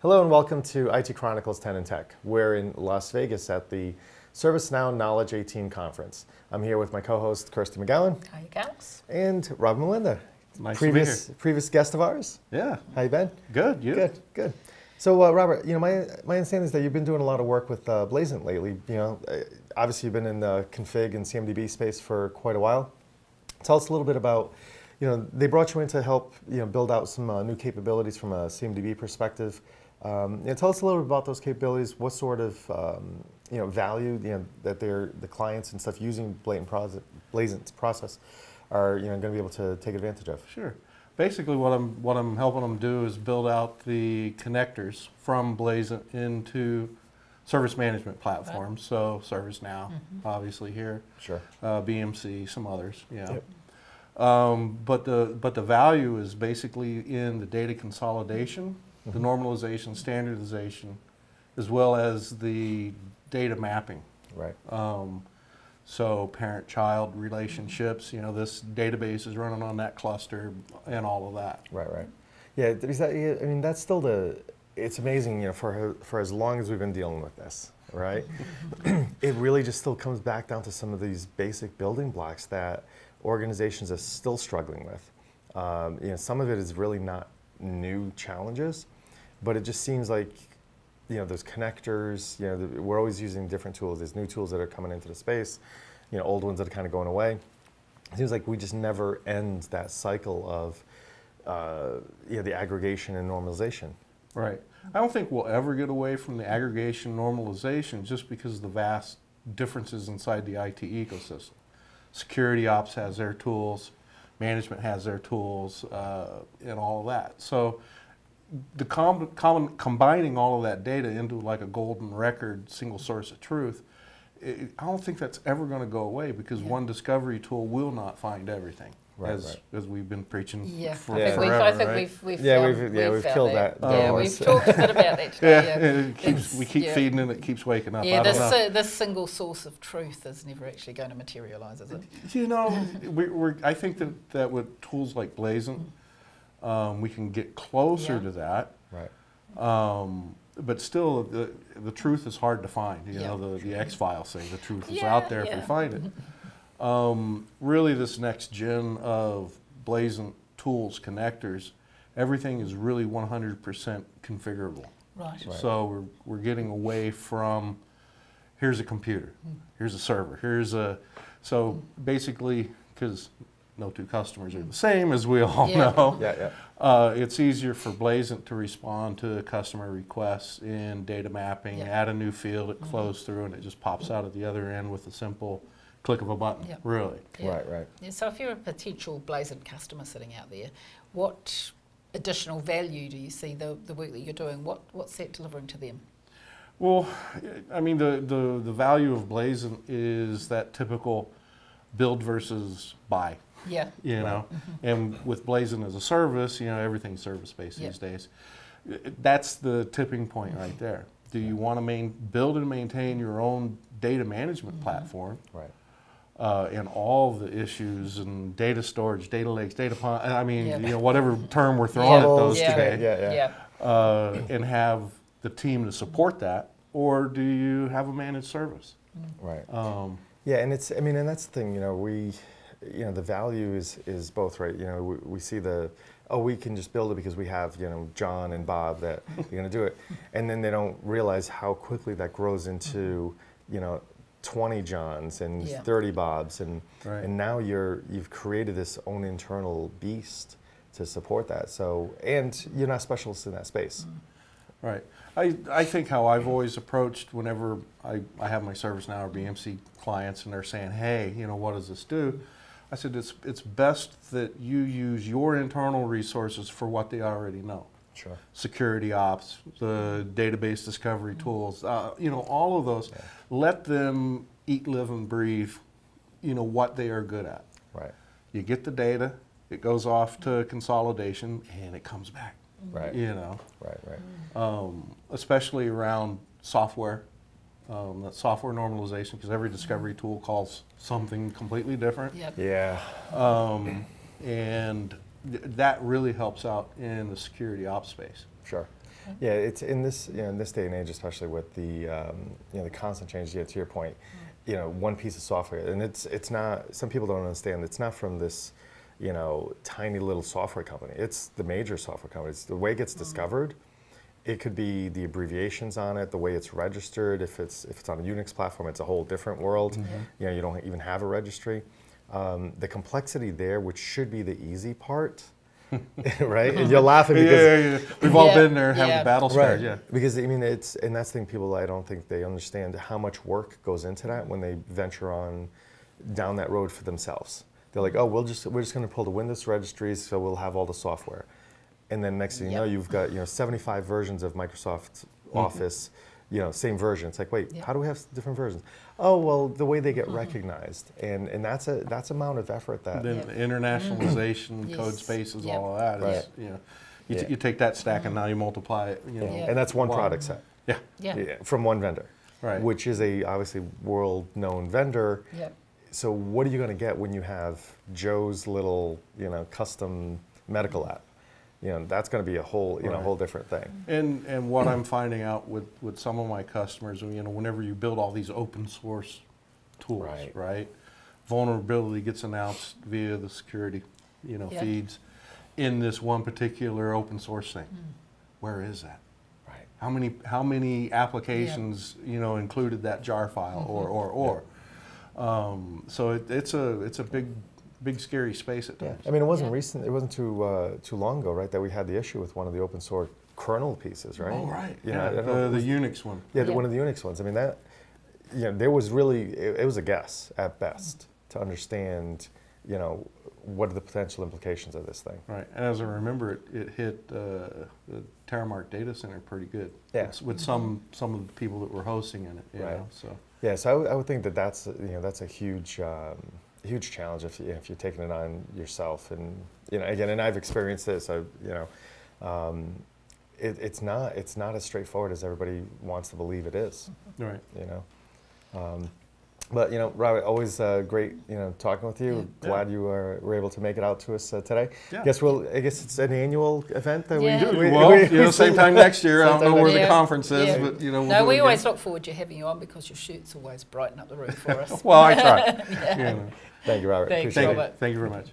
Hello and welcome to IT Chronicles 10 in Tech. We're in Las Vegas at the ServiceNow Knowledge 18 conference. I'm here with my co-host Kirsty McGowan. Hi, Gals. And Rob Molenda. Nice to be here. Previous guest of ours. Yeah. How you been? Good. You? Good. Good. So Robert, you know, my understanding is that you've been doing a lot of work with Blazent lately. You know, obviously you've been in the config and CMDB space for quite a while. Tell us a little bit about, you know, they brought you in to help, you know, build out some new capabilities from a CMDB perspective. Tell us a little bit about those capabilities. What sort of you know, value, you know, that the clients and stuff using Blazent's process are, you know, going to be able to take advantage of. Sure. Basically, what I'm helping them do is build out the connectors from Blazent into service management platforms. So ServiceNow, obviously here. Sure. BMC, some others. Yeah. Yep. But the value is basically in the data consolidation, the normalization, standardization, as well as the data mapping. Right. So parent-child relationships, you know, this database is running on that cluster and all of that. Right, right. Yeah, because I mean, that's still it's amazing, you know, for as long as we've been dealing with this, right? It really just still comes back down to some of these basic building blocks that organizations are still struggling with. You know, some of it is really not new challenges, but it just seems like, you know, those connectors, you know, we're always using different tools. There's new tools that are coming into the space, you know, old ones that are kind of going away. It seems like we just never end that cycle of, you know, the aggregation and normalization. Right. I don't think we'll ever get away from the aggregation normalization just because of the vast differences inside the IT ecosystem. Security ops has their tools, management has their tools, and all of that. So the combining all of that data into like a golden record, single source of truth, I don't think that's ever going to go away because one discovery tool will not find everything, as we've been preaching forever. I think we've killed that. Yeah, we've talked a bit about that today. We keep feeding it, it keeps waking up. Yeah, this single source of truth is never actually going to materialize, is it? You know, I think that with tools like Blazent, we can get closer to that. Right. But still, the truth is hard to find. You know, the X-Files say the truth is out there if we find it. Really, this next gen of Blazent tools, connectors, everything is really 100% configurable. Right. So we're getting away from, here's a computer, here's a server, so basically, because no two customers are the same, as we all know. It's easier for Blazent to respond to customer requests in data mapping, add a new field, it flows through, and it just pops out at the other end with a simple click of a button, really. Right, right. Yeah, so if you're a potential Blazent customer sitting out there, what additional value do you see the work that you're doing? What's that delivering to them? Well, I mean, the value of Blazent is that typical build versus buy. Yeah. You know, and with Blazent as a service, you know, everything's service-based these days. That's the tipping point right there. Do you want to build and maintain your own data management platform? Right. And all the issues and data storage, data lakes, data pond, I mean, you know, whatever term we're throwing at those today. And have the team to support that, or do you have a managed service? Right. Yeah, and it's, I mean, and that's the thing, you know, you know, the value is both, right? You know, we see we can just build it because we have, you know, John and Bob that are going to do it. And then they don't realize how quickly that grows into, you know, 20 Johns and 30 Bobs. And now you've created this own internal beast to support that. So, and you're not specialists in that space. Right. I think how I've always approached whenever I have my ServiceNow or BMC clients and they're saying, hey, you know, what does this do? I said, it's best that you use your internal resources for what they already know. Sure. Security ops, the database discovery tools, you know, all of those. Let them eat, live, and breathe, you know, what they are good at. Right. You get the data, it goes off to consolidation, and it comes back. Right. You know. Right. Especially around software. That software normalization, because every discovery tool calls something completely different. Yeah. And that really helps out in the security ops space. Sure. Yeah, it's in this, in this day and age, especially with the the constant change. To your point, one piece of software, and it's not. Some people don't understand. It's not from this, tiny little software company. It's the major software companies. The way it gets discovered, it could be the abbreviations on it, the way it's registered. If it's on a Unix platform, it's a whole different world. You don't even have a registry. The complexity there, which should be the easy part. Right? And you're laughing because we've all been there and have the battle scars. Right. Because and that's the thing. People, I don't think they understand how much work goes into that when they venture on down that road for themselves. They're like, oh, we're just going to pull the Windows registries, so we'll have all the software. And then next thing you know, you've got 75 versions of Microsoft Office. Same version. It's like, wait, how do we have different versions? Oh, well, the way they get recognized, and that's amount of effort that. Then internationalization, code spaces, all of that is, you take that stack and now you multiply it, and that's one product set. From one vendor, which is a obviously world-known vendor. So what are you going to get when you have Joe's little, custom medical app? That's going to be a whole, whole different thing. And what I'm finding out with some of my customers, whenever you build all these open source tools, right? Vulnerability gets announced via the security, feeds in this one particular open source thing. Where is that? Right. How many applications, included that jar file or? So it's a big scary space at times. I mean, it wasn't recent. It wasn't too long ago, right? That we had the issue with one of the open source kernel pieces, right? Oh, right. The Unix one. Yeah, one of the Unix ones. I mean, that there was really it was a guess at best to understand, what are the potential implications of this thing. Right. And as I remember, it hit the Terramark data center pretty good. Yeah. With some of the people that were hosting in it. You know, so. Yeah. So I would think that's a huge. Huge challenge if you're taking it on yourself, and again, and I've experienced this. It's not as straightforward as everybody wants to believe it is. Right. But Robert, always great talking with you. Glad you were able to make it out to us today. Yeah. I guess it's an annual event that we do. Well, same time next year. I don't know where the conference is, but we'll we always look forward to having you on because your shirts always brighten up the room for us. Well, I try. Thank you, Robert. Thanks, Robert. Thank you very much.